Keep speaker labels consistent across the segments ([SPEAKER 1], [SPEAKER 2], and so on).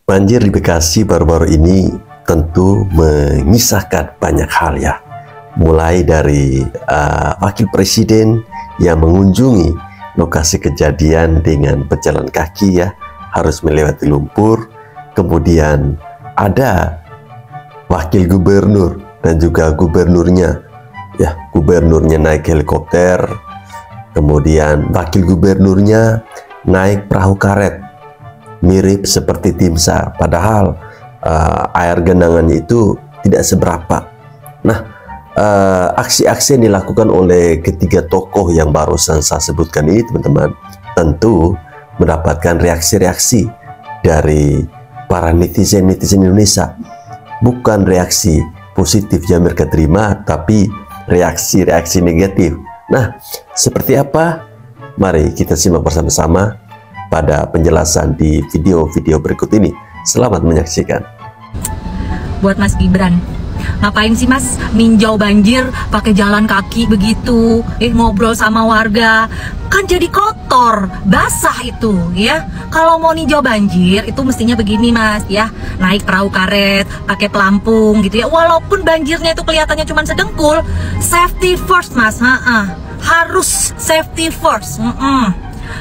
[SPEAKER 1] Banjir di Bekasi baru-baru ini tentu mengisahkan banyak hal ya. Mulai dari wakil presiden yang mengunjungi lokasi kejadian dengan berjalan kaki ya, harus melewati lumpur. Kemudian ada wakil gubernur dan juga gubernurnya ya, gubernurnya naik helikopter, kemudian wakil gubernurnya naik perahu karet mirip seperti tim SAR, padahal air genangannya itu tidak seberapa. Nah, aksi-aksi yang dilakukan oleh ketiga tokoh yang barusan saya sebutkan ini, teman-teman, tentu mendapatkan reaksi-reaksi dari para netizen Indonesia. Bukan reaksi positif yang mereka terima, tapi reaksi-reaksi negatif. Nah, seperti apa? Mari kita simak bersama-sama pada penjelasan di video-video berikut ini. Selamat menyaksikan.
[SPEAKER 2] Buat Mas Gibran, ngapain sih Mas ninjau banjir pakai jalan kaki begitu? Ngobrol sama warga kan jadi kotor, basah itu ya. Kalau mau ninjau banjir itu mestinya begini Mas ya, naik perahu karet, pakai pelampung gitu ya. Walaupun banjirnya itu kelihatannya cuma sedengkul, safety first Mas. Harus safety first.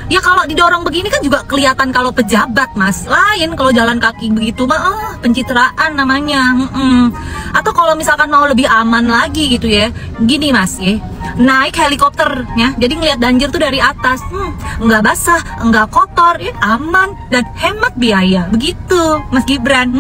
[SPEAKER 2] Ya kalau didorong begini kan juga kelihatan kalau pejabat Mas. Lain kalau jalan kaki begitu mah pencitraan namanya. Atau kalau misalkan mau lebih aman lagi gitu ya, gini Mas ya, naik helikopter ya, jadi ngeliat banjir tuh dari atas, nggak basah, nggak kotor ya, aman dan hemat biaya. Begitu Mas Gibran.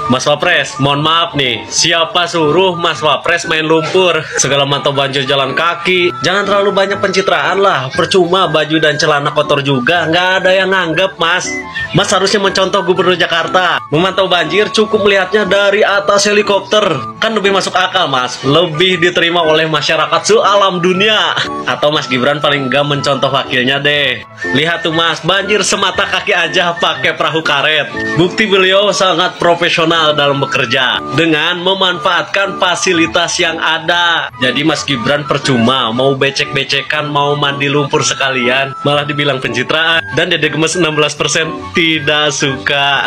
[SPEAKER 3] Mas Wapres, mohon maaf nih, siapa suruh Mas Wapres main lumpur? Segala mantau banjir jalan kaki. Jangan terlalu banyak pencitraan lah, percuma baju dan celana kotor juga, nggak ada yang nganggep Mas. Mas harusnya mencontoh Gubernur Jakarta. Memantau banjir cukup melihatnya dari atas helikopter. Kan lebih masuk akal Mas, lebih diterima oleh masyarakat se-alam dunia. Atau Mas Gibran paling nggak mencontoh wakilnya deh. Lihat tuh Mas, banjir semata kaki aja pakai perahu karet. Bukti beliau sangat profesional dalam bekerja dengan memanfaatkan fasilitas yang ada. Jadi Mas Gibran percuma mau becek-becekan, mau mandi lumpur sekalian, malah dibilang pencitraan. Dan Dede Gemes 16% tidak suka.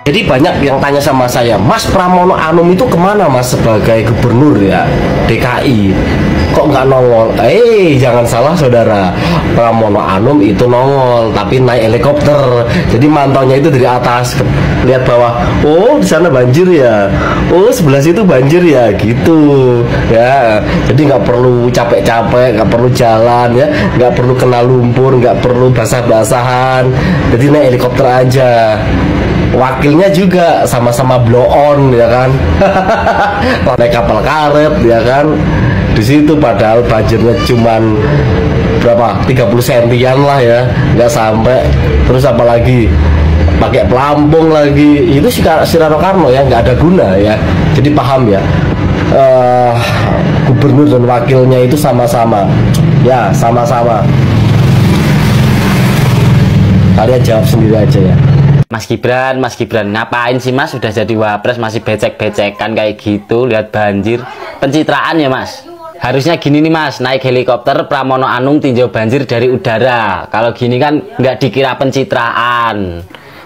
[SPEAKER 4] Jadi banyak yang tanya sama saya, Mas Pramono Anung itu kemana Mas sebagai gubernur ya DKI? Kok nggak nongol? Jangan salah saudara, Pramono Anung itu nongol tapi naik helikopter. Jadi mantaunya itu dari atas, lihat bawah. Oh di sana banjir ya. Oh sebelah situ banjir ya, gitu ya. Jadi nggak perlu capek-capek, nggak perlu jalan ya, nggak perlu kena lumpur, nggak perlu basah-basahan. Jadi naik helikopter aja. Wakilnya juga sama-sama blow on ya kan. Naik kapal karet ya kan. Di situ padahal banjirnya cuman berapa, 30 sentian lah ya, nggak sampai. Terus apalagi pakai pelampung lagi, itu si Rano Karno ya, nggak ada guna ya. Jadi paham ya, gubernur dan wakilnya itu sama-sama ya, sama-sama. Kalian jawab sendiri aja ya.
[SPEAKER 5] Mas Gibran, ngapain sih Mas sudah jadi wapres masih becek-becekan kayak gitu, lihat banjir, pencitraan ya Mas. Harusnya gini nih Mas, naik helikopter Pramono Anung tinjau banjir dari udara. Kalau gini kan nggak dikira pencitraan,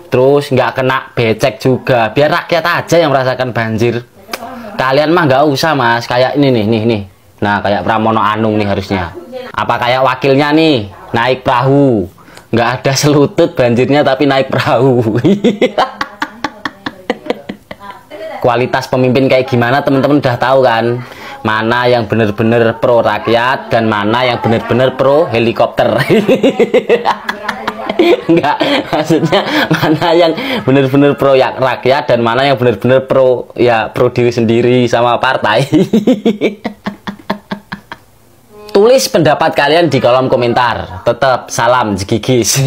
[SPEAKER 5] terus nggak kena becek juga, biar rakyat aja yang merasakan banjir. Kalian mah nggak usah Mas, kayak ini nih. Nah kayak Pramono Anung nih harusnya. Apa kayak wakilnya nih, naik perahu. Nggak ada selutut banjirnya tapi naik perahu. Kualitas pemimpin kayak gimana teman-teman udah tahu kan? Mana yang bener-bener pro rakyat dan mana yang bener-bener pro helikopter. Enggak, maksudnya mana yang bener-bener pro rakyat dan mana yang bener-bener pro diri sendiri sama partai. Tulis pendapat kalian di kolom komentar. Tetap salam jegigis.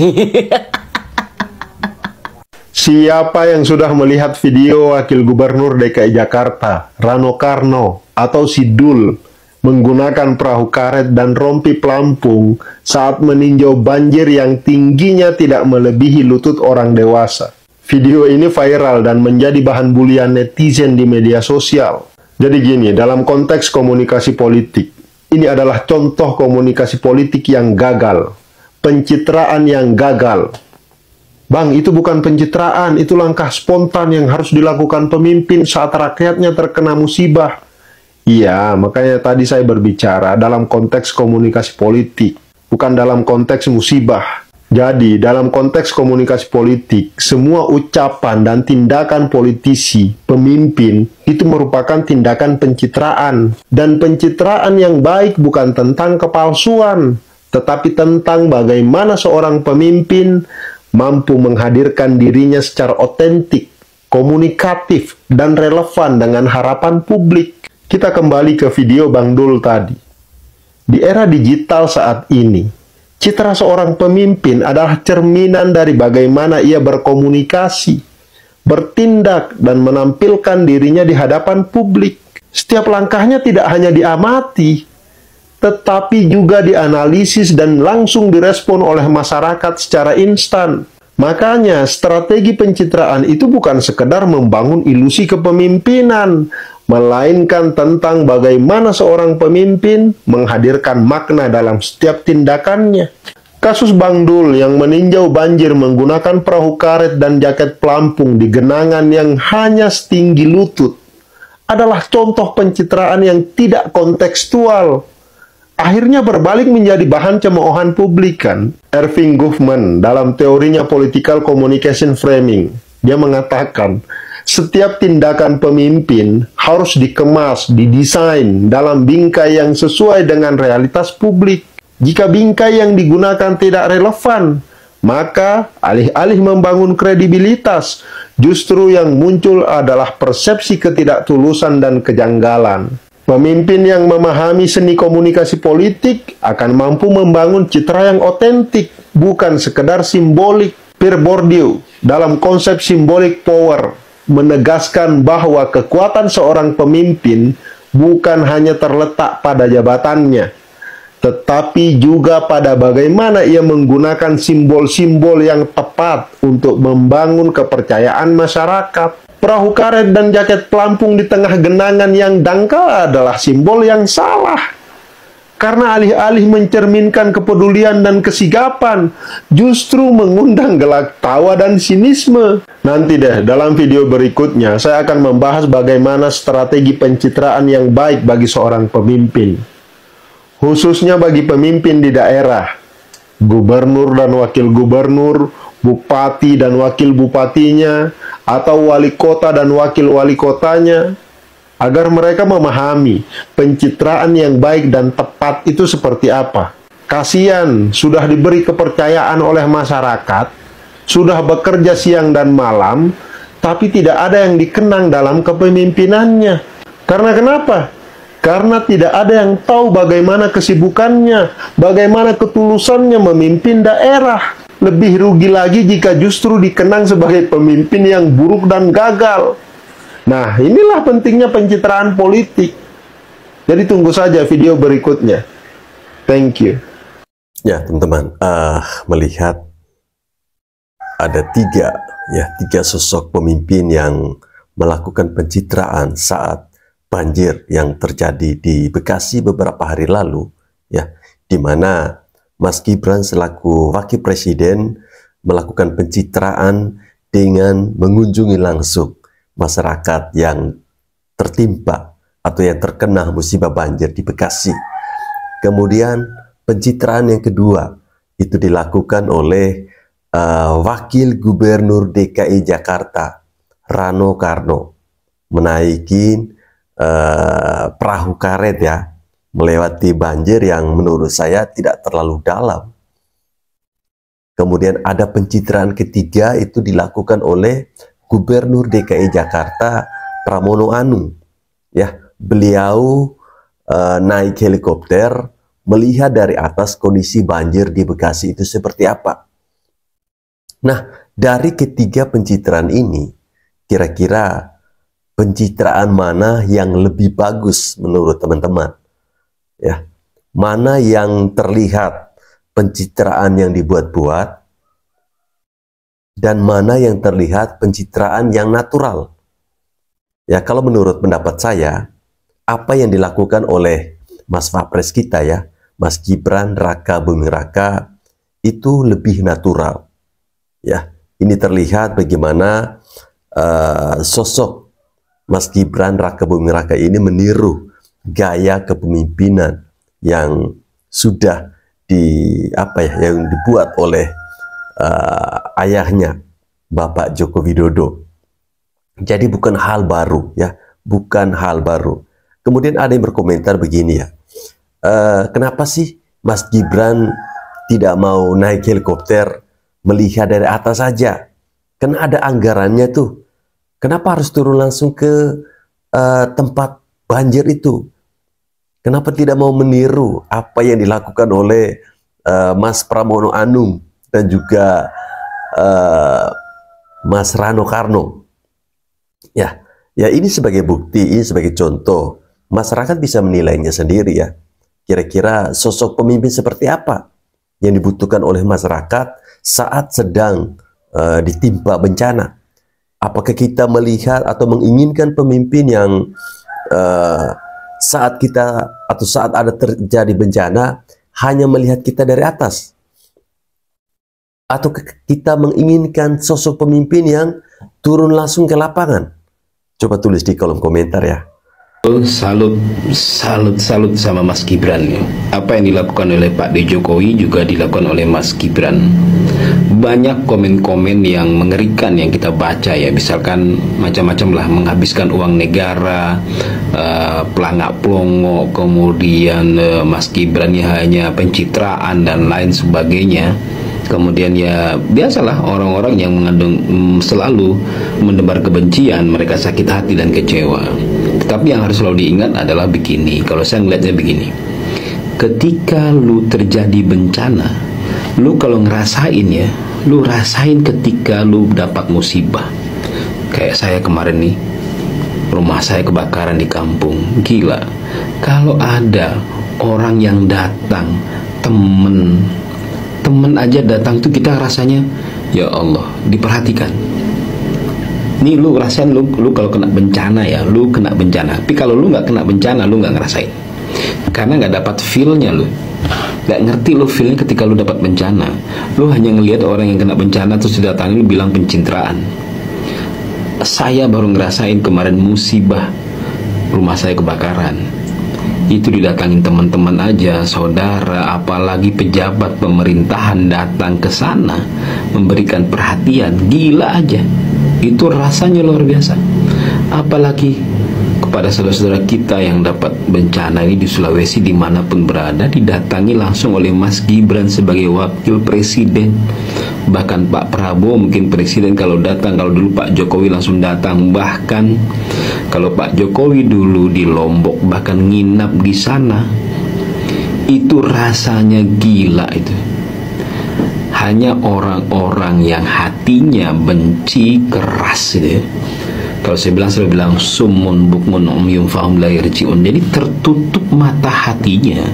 [SPEAKER 6] Siapa yang sudah melihat video Wakil Gubernur DKI Jakarta, Rano Karno, atau Sidul, menggunakan perahu karet dan rompi pelampung saat meninjau banjir yang tingginya tidak melebihi lutut orang dewasa? Video ini viral dan menjadi bahan bulian netizen di media sosial. Jadi gini, dalam konteks komunikasi politik, ini adalah contoh komunikasi politik yang gagal, pencitraan yang gagal. Bang, itu bukan pencitraan, itu langkah spontan yang harus dilakukan pemimpin saat rakyatnya terkena musibah. Iya, makanya tadi saya berbicara dalam konteks komunikasi politik, bukan dalam konteks musibah. Jadi, dalam konteks komunikasi politik, semua ucapan dan tindakan politisi, pemimpin, itu merupakan tindakan pencitraan. Dan pencitraan yang baik bukan tentang kepalsuan, tetapi tentang bagaimana seorang pemimpin mampu menghadirkan dirinya secara otentik, komunikatif, dan relevan dengan harapan publik. Kita kembali ke video Bang Dul tadi. Di era digital saat ini, citra seorang pemimpin adalah cerminan dari bagaimana ia berkomunikasi, bertindak, dan menampilkan dirinya di hadapan publik. Setiap langkahnya tidak hanya diamati, tetapi juga dianalisis dan langsung direspon oleh masyarakat secara instan. Makanya, strategi pencitraan itu bukan sekedar membangun ilusi kepemimpinan, melainkan tentang bagaimana seorang pemimpin menghadirkan makna dalam setiap tindakannya. Kasus Bang Dul yang meninjau banjir menggunakan perahu karet dan jaket pelampung di genangan yang hanya setinggi lutut adalah contoh pencitraan yang tidak kontekstual. Akhirnya berbalik menjadi bahan cemoohan publik kan. Erving Goffman dalam teorinya Political Communication Framing, dia mengatakan, setiap tindakan pemimpin harus dikemas, didesain dalam bingkai yang sesuai dengan realitas publik. Jika bingkai yang digunakan tidak relevan, maka alih-alih membangun kredibilitas, justru yang muncul adalah persepsi ketidaktulusan dan kejanggalan. Pemimpin yang memahami seni komunikasi politik akan mampu membangun citra yang otentik, bukan sekedar simbolik. Pierre Bourdieu dalam konsep symbolic power menegaskan bahwa kekuatan seorang pemimpin bukan hanya terletak pada jabatannya, tetapi juga pada bagaimana ia menggunakan simbol-simbol yang tepat untuk membangun kepercayaan masyarakat. Perahu karet dan jaket pelampung di tengah genangan yang dangkal adalah simbol yang salah. Karena alih-alih mencerminkan kepedulian dan kesigapan, justru mengundang gelak tawa dan sinisme. Nanti deh, dalam video berikutnya, saya akan membahas bagaimana strategi pencitraan yang baik bagi seorang pemimpin. Khususnya bagi pemimpin di daerah, gubernur dan wakil gubernur, bupati dan wakil bupatinya, atau wali kota dan wakil wali kotanya, agar mereka memahami pencitraan yang baik dan tepat itu seperti apa. Kasihan, sudah diberi kepercayaan oleh masyarakat, sudah bekerja siang dan malam, tapi tidak ada yang dikenang dalam kepemimpinannya. Karena kenapa? Karena tidak ada yang tahu bagaimana kesibukannya, bagaimana ketulusannya memimpin daerah. Lebih rugi lagi jika justru dikenang sebagai pemimpin yang buruk dan gagal. Nah, inilah pentingnya pencitraan politik. Jadi tunggu saja video berikutnya. Thank you.
[SPEAKER 1] Ya, teman-teman, melihat ada tiga sosok pemimpin yang melakukan pencitraan saat banjir yang terjadi di Bekasi beberapa hari lalu, ya, di mana Mas Gibran selaku Wakil Presiden melakukan pencitraan dengan mengunjungi langsung masyarakat yang tertimpa atau yang terkena musibah banjir di Bekasi. Kemudian pencitraan yang kedua itu dilakukan oleh Wakil Gubernur DKI Jakarta Rano Karno menaiki perahu karet, ya, melewati banjir yang menurut saya tidak terlalu dalam. Kemudian ada pencitraan ketiga itu dilakukan oleh Gubernur DKI Jakarta Pramono Anung. Ya, beliau naik helikopter melihat dari atas kondisi banjir di Bekasi itu seperti apa. Nah, dari ketiga pencitraan ini, kira-kira pencitraan mana yang lebih bagus menurut teman-teman? Ya, mana yang terlihat pencitraan yang dibuat-buat dan mana yang terlihat pencitraan yang natural? Ya, kalau menurut pendapat saya, apa yang dilakukan oleh Mas Wapres kita, ya, Mas Gibran Raka Buming Raka, itu lebih natural. Ya, ini terlihat bagaimana sosok Mas Gibran Raka Buming Raka ini meniru gaya kepemimpinan yang sudah yang dibuat oleh ayahnya Bapak Joko Widodo. Jadi bukan hal baru ya, bukan hal baru. Kemudian ada yang berkomentar begini ya, kenapa sih Mas Gibran tidak mau naik helikopter melihat dari atas saja? Kan ada anggarannya tuh. Kenapa harus turun langsung ke tempat banjir itu? Kenapa tidak mau meniru apa yang dilakukan oleh Mas Pramono Anung dan juga Mas Rano Karno? Ya, ini sebagai bukti, ini sebagai contoh. Masyarakat bisa menilainya sendiri ya. Kira-kira sosok pemimpin seperti apa yang dibutuhkan oleh masyarakat saat sedang ditimpa bencana? Apakah kita melihat atau menginginkan pemimpin yang saat ada terjadi bencana hanya melihat kita dari atas? Atau kita menginginkan sosok pemimpin yang turun langsung ke lapangan? Coba tulis di kolom komentar ya.
[SPEAKER 7] Salut sama Mas Gibran. Apa yang dilakukan oleh Pak D. Jokowi juga dilakukan oleh Mas Gibran. Banyak komen-komen yang mengerikan yang kita baca ya, misalkan macam-macam lah, menghabiskan uang negara, pelangak plongo, kemudian Mas Gibran ya hanya pencitraan dan lain sebagainya. Kemudian ya biasalah orang-orang yang selalu menebar kebencian, mereka sakit hati dan kecewa. Tetapi yang harus selalu diingat adalah begini, kalau saya melihatnya begini, ketika lu terjadi bencana, lu kalau ngerasain ya, lu rasain ketika lu dapat musibah. Kayak saya kemarin nih, rumah saya kebakaran di kampung. Gila, kalau ada orang yang datang, temen aja datang tuh kita rasanya ya Allah diperhatikan. Nih lu rasain, lu kalau kena bencana ya, lu kena bencana. Tapi kalau lu nggak kena bencana, lu nggak ngerasain, karena nggak dapat feel-nya. Lu nggak ngerti lu feelnya ketika lu dapat bencana. Lu hanya ngelihat orang yang kena bencana terus didatangi, lu bilang pencitraan. Saya baru ngerasain kemarin musibah, rumah saya kebakaran. Itu didatangin teman-teman aja, saudara, apalagi pejabat pemerintahan datang ke sana memberikan perhatian. Gila aja, itu rasanya luar biasa. Apalagi kepada saudara-saudara kita yang dapat bencana ini di Sulawesi, dimanapun berada, didatangi langsung oleh Mas Gibran sebagai wakil presiden. Bahkan Pak Prabowo mungkin presiden kalau datang, kalau dulu Pak Jokowi langsung datang. Bahkan kalau Pak Jokowi dulu di Lombok bahkan nginap di sana. Itu rasanya gila itu. Hanya orang-orang yang hatinya benci keras gitu ya. Kalau saya bilang sumun bukmun umyum fahum la yarji'un. Jadi tertutup mata hatinya.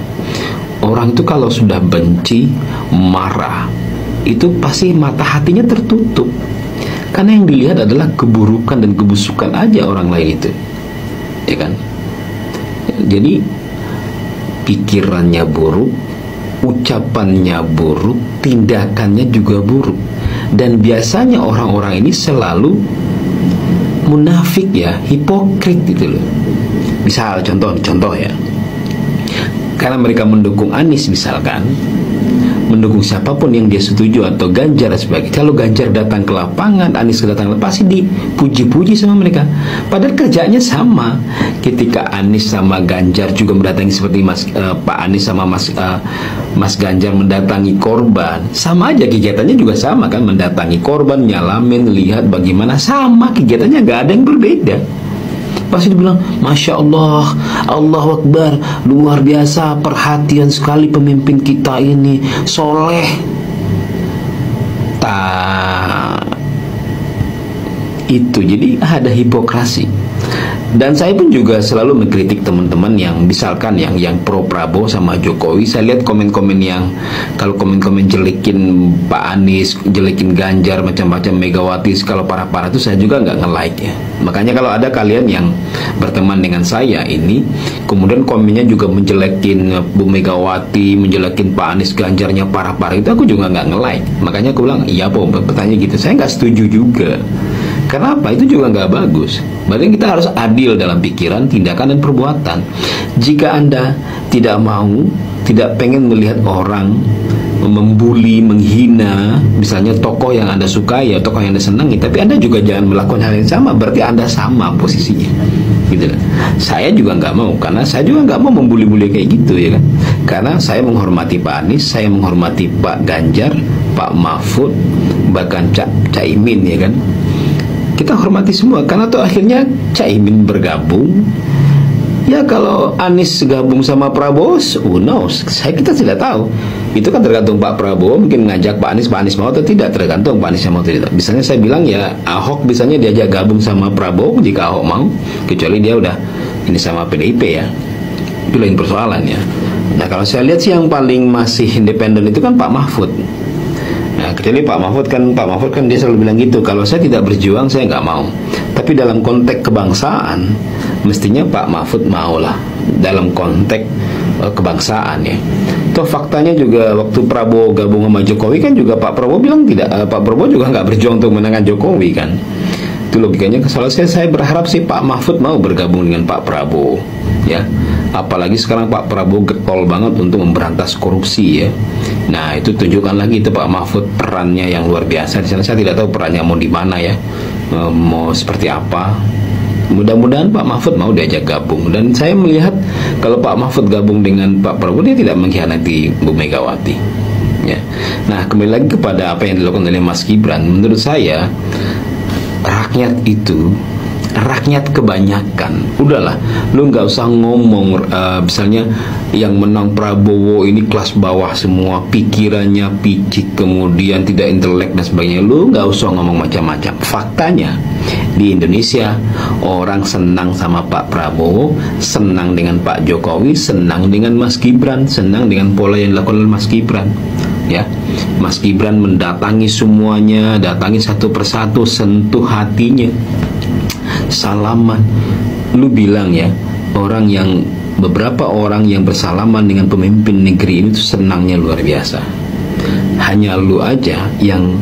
[SPEAKER 7] Orang itu kalau sudah benci, marah, itu pasti mata hatinya tertutup. Karena yang dilihat adalah keburukan dan kebusukan aja orang lain itu, ya kan? Jadi pikirannya buruk, ucapannya buruk, tindakannya juga buruk. Dan biasanya orang-orang ini selalu munafik ya, hipokrit gitu loh. Misal contoh ya, karena mereka mendukung Anies misalkan, mendukung siapapun yang dia setuju, atau Ganjar dan sebagainya. Kalau Ganjar datang ke lapangan, Anies kedatangan, pasti dipuji-puji sama mereka. Padahal kerjanya sama. Ketika Anies sama Ganjar juga mendatangi seperti Pak Anies sama Mas Ganjar mendatangi korban, sama aja kegiatannya juga sama kan, mendatangi korban, nyalamin, lihat bagaimana, sama kegiatannya, nggak ada yang berbeda. Pasti dibilang, Masya Allah, Allahu Akbar, luar biasa, perhatian sekali pemimpin kita ini, soleh. Itu jadi ada hipokrasi. Dan saya pun juga selalu mengkritik teman-teman yang misalkan yang pro Prabowo sama Jokowi. Saya lihat komen-komen yang kalau komen-komen jelekin Pak Anies, jelekin Ganjar, macam-macam, Megawati, kalau parah-parah itu saya juga nggak nge-like ya. Makanya kalau ada kalian yang berteman dengan saya ini, kemudian komennya juga menjelekin Bu Megawati, menjelekin Pak Anies, Ganjarnya parah-parah, itu aku juga nggak nge-like. Makanya aku bilang, iya po, bertanya gitu. Saya nggak setuju juga. Kenapa? Itu juga nggak bagus. Berarti kita harus adil dalam pikiran, tindakan, dan perbuatan. Jika Anda tidak mau, tidak pengen melihat orang membuli, menghina, misalnya tokoh yang Anda sukai, ya tokoh yang Anda senangi, tapi Anda juga jangan melakukan hal yang sama, berarti Anda sama posisinya. Gitu. Saya juga nggak mau, karena saya juga nggak mau membuli-buli kayak gitu ya kan. Karena saya menghormati Pak Anies, saya menghormati Pak Ganjar, Pak Mahfud, bahkan Caimin ya kan. Kita hormati semua, karena tuh akhirnya Caimin bergabung. Ya kalau Anies gabung sama Prabowo, who knows? Kita tidak tahu. Itu kan tergantung Pak Prabowo mungkin ngajak Pak Anies mau atau tidak, tergantung Pak Anies mau atau tidak. Misalnya saya bilang ya Ahok misalnya diajak gabung sama Prabowo jika Ahok mau, kecuali dia udah ini sama PDIP ya. Itu lain persoalannya. Nah kalau saya lihat sih yang paling masih independen itu kan Pak Mahfud. Nah, kecuali Pak Mahfud kan dia selalu bilang gitu, kalau saya tidak berjuang saya nggak mau. Tapi dalam konteks kebangsaan mestinya Pak Mahfud mau lah, dalam konteks kebangsaan ya. Toh faktanya juga waktu Prabowo gabung sama Jokowi kan juga Pak Prabowo bilang tidak, Pak Prabowo juga nggak berjuang untuk menangkan Jokowi kan. Itu logikanya. Kalau saya berharap sih Pak Mahfud mau bergabung dengan Pak Prabowo ya. Apalagi sekarang Pak Prabowo getol banget untuk memberantas korupsi ya. Nah itu tunjukkan lagi itu Pak Mahfud perannya yang luar biasa di sana. Saya tidak tahu perannya mau di mana ya, mau seperti apa. Mudah-mudahan Pak Mahfud mau diajak gabung. Dan saya melihat kalau Pak Mahfud gabung dengan Pak Prabowo, dia tidak mengkhianati Bu Megawati ya. Nah kembali lagi kepada apa yang dilakukan oleh Mas Gibran, menurut saya rakyat itu rakyat kebanyakan. Udahlah, lu nggak usah ngomong misalnya yang menang Prabowo ini kelas bawah semua, pikirannya picik, kemudian tidak intelek dan sebagainya. Lu nggak usah ngomong macam-macam. Faktanya di Indonesia orang senang sama Pak Prabowo, senang dengan Pak Jokowi, senang dengan Mas Gibran, senang dengan pola yang dilakukan oleh Mas Gibran. Ya, Mas Gibran mendatangi semuanya, datangi satu persatu, sentuh hatinya, salaman. Lu bilang ya, beberapa orang yang bersalaman dengan pemimpin negeri ini tuh senangnya luar biasa. Hanya lu aja yang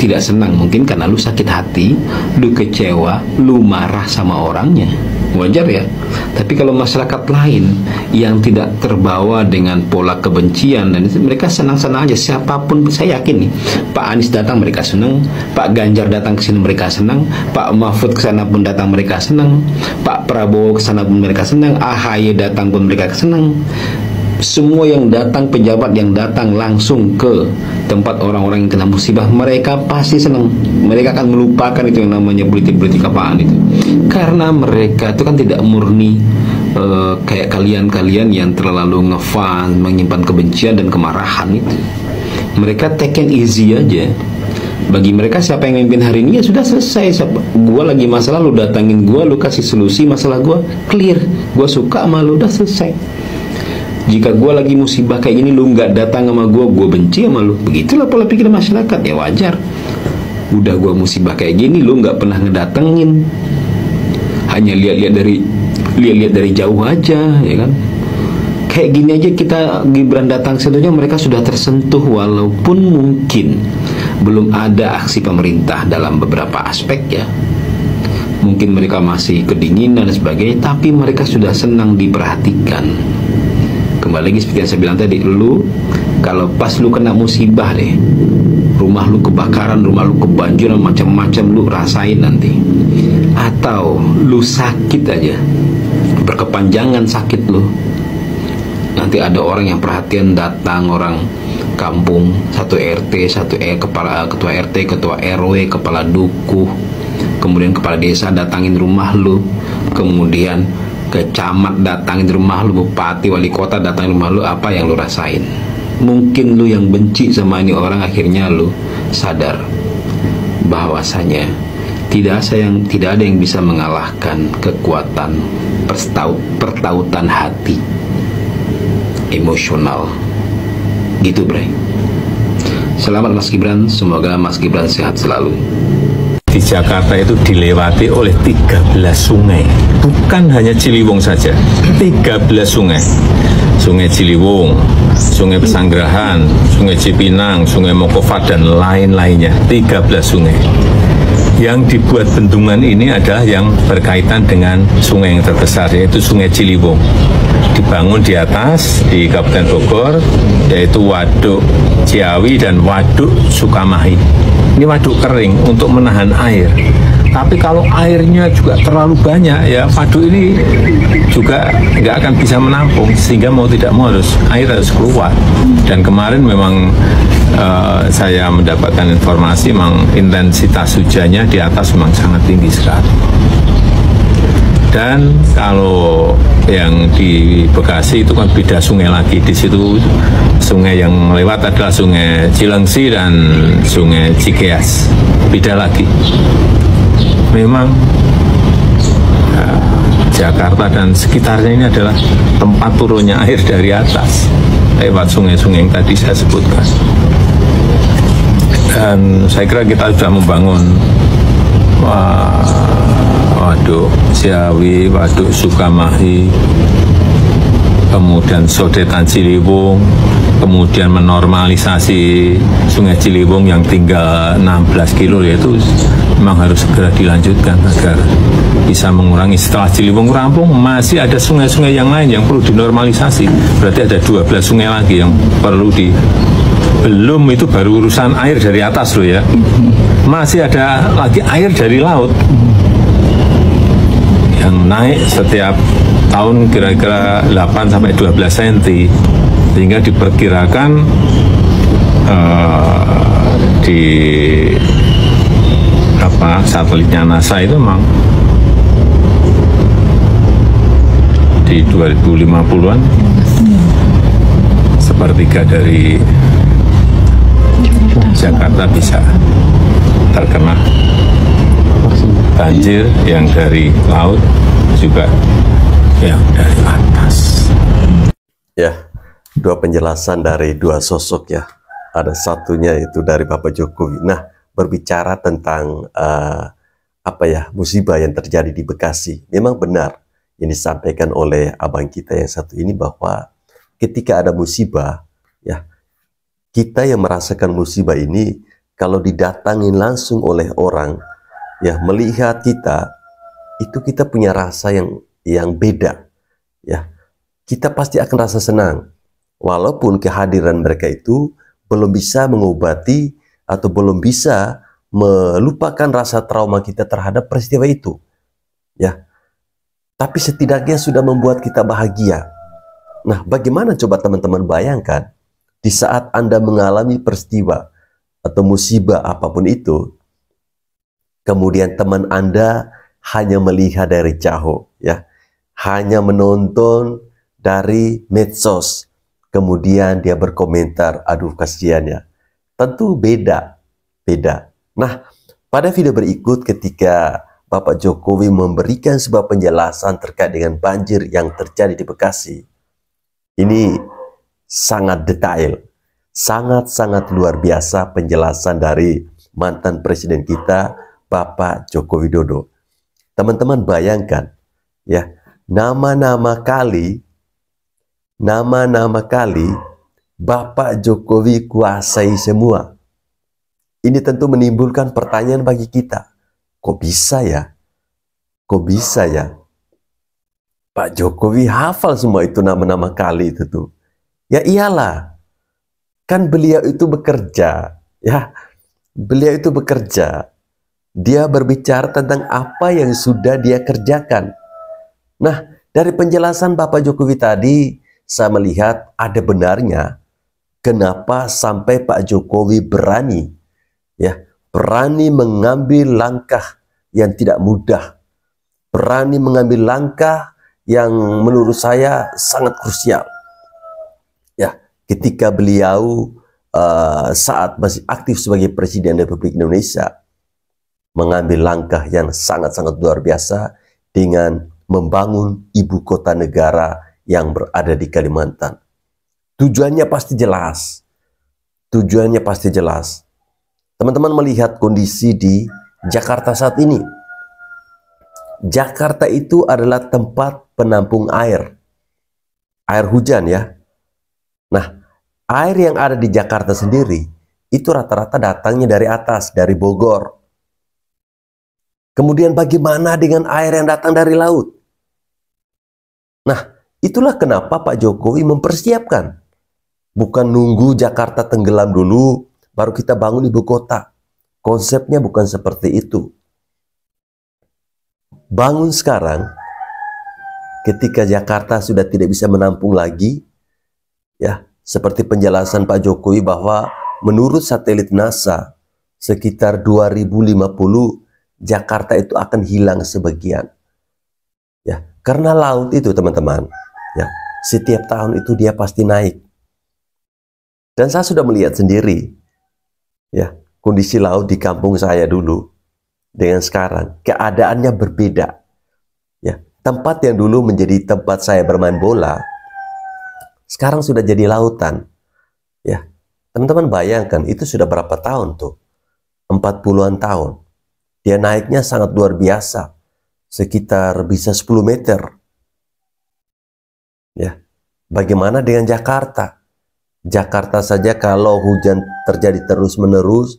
[SPEAKER 7] tidak senang, mungkin karena lu sakit hati, lu kecewa, lu marah sama orangnya. Wajar ya. Tapi kalau masyarakat lain yang tidak terbawa dengan pola kebencian dan itu, mereka senang-senang aja. Siapapun, saya yakin nih, Pak Anies datang mereka senang, Pak Ganjar datang ke sini mereka senang, Pak Mahfud ke sana pun datang mereka senang, Pak Prabowo ke sana pun mereka senang, AHY datang pun mereka senang. Semua yang datang, pejabat yang datang langsung ke tempat orang-orang yang kena musibah, mereka pasti senang. Mereka akan melupakan itu yang namanya politik-politik apaan itu, karena mereka itu kan tidak murni kayak kalian-kalian yang terlalu ngefan, menyimpan kebencian dan kemarahan itu. Mereka take it easy aja. Bagi mereka siapa yang memimpin hari ini ya sudah selesai. Gua lagi masalah, lu datangin gua, lu kasih solusi masalah gua, clear. Gua suka sama lu, udah selesai. Jika gue lagi musibah kayak gini, lu nggak datang sama gue benci sama lu. Begitulah pola pikir masyarakat, ya wajar. Udah gue musibah kayak gini, lu nggak pernah ngedatengin, hanya lihat-lihat dari jauh aja, ya kan? Kayak gini aja kita Gibran datang, sebetulnya mereka sudah tersentuh, walaupun mungkin belum ada aksi pemerintah dalam beberapa aspek ya. Mungkin mereka masih kedinginan dan sebagainya, tapi mereka sudah senang diperhatikan. Kembali lagi seperti yang saya bilang tadi, lu kalau pas lu kena musibah deh, rumah lu kebakaran, rumah lu kebanjiran, macam-macam lu rasain nanti. Atau lu sakit aja, berkepanjangan sakit lu, nanti ada orang yang perhatian datang, orang kampung, satu RT, kepala ketua RT, ketua RW, kepala dukuh, kemudian kepala desa datangin rumah lu, kemudian kecamat datangin rumah lu, bupati, wali kota datangin rumah lu, apa yang lu rasain? Mungkin lu yang benci sama ini orang, akhirnya lu sadar bahwasanya tidak ada yang bisa mengalahkan kekuatan pertautan hati emosional. Gitu, Bray. Selamat Mas Gibran, semoga Mas Gibran sehat selalu.
[SPEAKER 8] Di Jakarta itu dilewati oleh 13 sungai, bukan hanya Ciliwung saja, 13 sungai. Sungai Ciliwung, Sungai Pesanggerahan, Sungai Cipinang, Sungai Mokofat, dan lain-lainnya, 13 sungai. Yang dibuat bendungan ini adalah yang berkaitan dengan sungai yang terbesar, yaitu Sungai Ciliwung. Dibangun di atas, di Kabupaten Bogor, yaitu Waduk Ciawi dan Waduk Sukamahi. Ini waduk kering untuk menahan air. Tapi kalau airnya juga terlalu banyak, ya waduk ini juga nggak akan bisa menampung, sehingga mau tidak mau air harus keluar. Dan kemarin memang saya mendapatkan informasi memang intensitas hujannya di atas memang sangat tinggi sekali. Dan kalau yang di Bekasi itu kan beda sungai lagi. Di situ sungai yang lewat adalah Sungai Cilengsi dan Sungai Cikeas. Beda lagi. Memang Jakarta dan sekitarnya ini adalah tempat turunnya air dari atas lewat sungai-sungai yang tadi saya sebutkan. Dan saya kira kita sudah membangun Waduk Ciawi, Waduk Sukamahi, kemudian Sodetan Ciliwung, kemudian menormalisasi Sungai Ciliwung yang tinggal 16 kilo, yaitu memang harus segera dilanjutkan agar bisa mengurangi. Setelah Ciliwung rampung, masih ada sungai-sungai yang lain yang perlu dinormalisasi. Berarti ada 12 sungai lagi yang perlu belum itu baru urusan air dari atas loh ya. Masih ada lagi air dari laut yang naik setiap tahun kira-kira 8-12 cm, sehingga diperkirakan di satelitnya NASA itu memang di 2050-an sepertiga dari Jakarta bisa terkena banjir yang dari laut juga yang dari atas.
[SPEAKER 1] Ya, dua penjelasan dari dua sosok ya. Ada satunya itu dari Bapak Jokowi. Nah, berbicara tentang musibah yang terjadi di Bekasi. Memang benar yang disampaikan oleh abang kita yang satu ini, bahwa ketika ada musibah, ya, kita yang merasakan musibah ini kalau didatangin langsung oleh orang, ya, melihat kita, itu kita punya rasa yang beda, ya. Kita pasti akan rasa senang, walaupun kehadiran mereka itu belum bisa mengobati atau belum bisa melupakan rasa trauma kita terhadap peristiwa itu, ya. Tapi setidaknya sudah membuat kita bahagia. Nah, bagaimana coba teman-teman bayangkan di saat Anda mengalami peristiwa atau musibah apapun itu, kemudian teman Anda hanya melihat dari jauh, ya, hanya menonton dari medsos, kemudian dia berkomentar, aduh kasihan ya. Tentu beda. Nah, pada video berikut ketika Bapak Jokowi memberikan sebuah penjelasan terkait dengan banjir yang terjadi di Bekasi, ini sangat detail, sangat luar biasa penjelasan dari mantan presiden kita, Bapak Joko Widodo. Teman-teman bayangkan, ya, nama-nama kali Bapak Jokowi kuasai semua. Ini tentu menimbulkan pertanyaan bagi kita. Kok bisa ya? Pak Jokowi hafal semua itu nama-nama kali itu tuh. Ya iyalah. Kan beliau itu bekerja, ya. Beliau itu bekerja. Dia berbicara tentang apa yang sudah dia kerjakan. Nah, dari penjelasan Bapak Jokowi tadi, saya melihat ada benarnya kenapa sampai Pak Jokowi berani mengambil langkah yang tidak mudah, berani mengambil langkah yang menurut saya sangat krusial. Ya, ketika beliau saat masih aktif sebagai Presiden Republik Indonesia, mengambil langkah yang sangat-sangat luar biasa dengan membangun ibu kota negara yang berada di Kalimantan. Tujuannya pasti jelas. Tujuannya pasti jelas. Teman-teman melihat kondisi di Jakarta saat ini. Jakarta itu adalah tempat penampung air. Air hujan ya. Nah, air yang ada di Jakarta sendiri itu rata-rata datangnya dari atas, dari Bogor. Kemudian bagaimana dengan air yang datang dari laut? Nah, itulah kenapa Pak Jokowi mempersiapkan. Bukan nunggu Jakarta tenggelam dulu, baru kita bangun ibu kota. Konsepnya bukan seperti itu. Bangun sekarang, ketika Jakarta sudah tidak bisa menampung lagi, ya, seperti penjelasan Pak Jokowi bahwa menurut satelit NASA, sekitar 2050 Jakarta itu akan hilang sebagian. Ya, karena laut itu teman-teman, ya, setiap tahun itu dia pasti naik. Dan saya sudah melihat sendiri, ya, kondisi laut di kampung saya dulu dengan sekarang keadaannya berbeda. Ya, tempat yang dulu menjadi tempat saya bermain bola, sekarang sudah jadi lautan. Ya, teman-teman bayangkan itu sudah berapa tahun tuh? 40-an tahun. Dia naiknya sangat luar biasa, sekitar bisa 10 meter. Ya, bagaimana dengan Jakarta? Jakarta saja kalau hujan terjadi terus-menerus,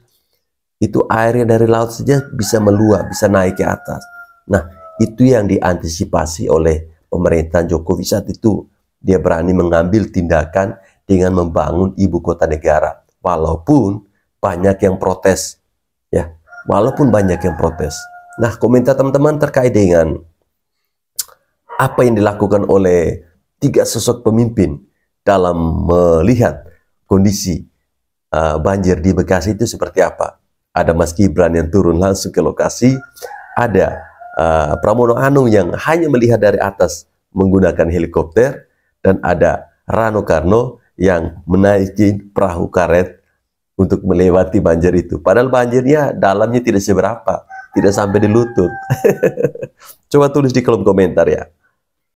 [SPEAKER 1] itu airnya dari laut saja bisa meluap, bisa naik ke atas. Nah, itu yang diantisipasi oleh pemerintahan Jokowi saat itu. Dia berani mengambil tindakan dengan membangun ibu kota negara. Walaupun banyak yang protes. Ya, walaupun banyak yang protes. Nah, komentar teman-teman terkait dengan apa yang dilakukan oleh 3 sosok pemimpin dalam melihat kondisi banjir di Bekasi itu seperti apa. Ada Mas Gibran yang turun langsung ke lokasi, ada Pramono Anung yang hanya melihat dari atas menggunakan helikopter, dan ada Rano Karno yang menaiki perahu karet untuk melewati banjir itu. Padahal banjirnya dalamnya tidak seberapa, tidak sampai di lutut. Coba tulis di kolom komentar ya.